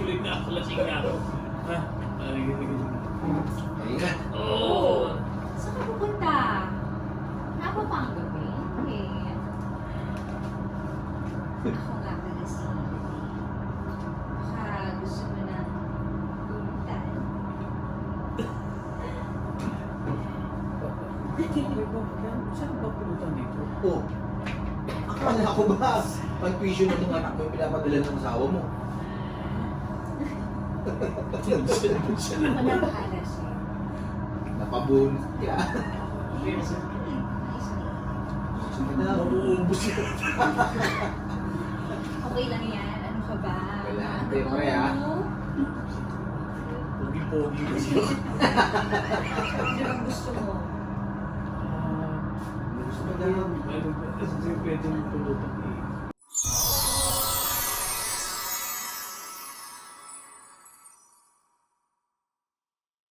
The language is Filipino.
sulit na ako, lasing na ako. Ha? Ay, sige. Ayun. Oo! Saan ka pupunta? Napa pa ang gabi? Eh. Ako nga pala si... Baka gusto mo na pumuntan. Saan ba pulutan dito? Oh. Akala ko ba, pag tuition ng mga anak mo yung pinapadala ng asawa mo? Ako na bahala siya. Napabun. Yeah. Ayos na. Nauubos yun. Okay lang yan. Ano ka ba? Kailangan Ano tayo ba pare, ah. mo? Pogi-pogi kasi. Ano ang gusto mo? Gusto mo daw? Ano ba? Kasi pwede mo pulutan.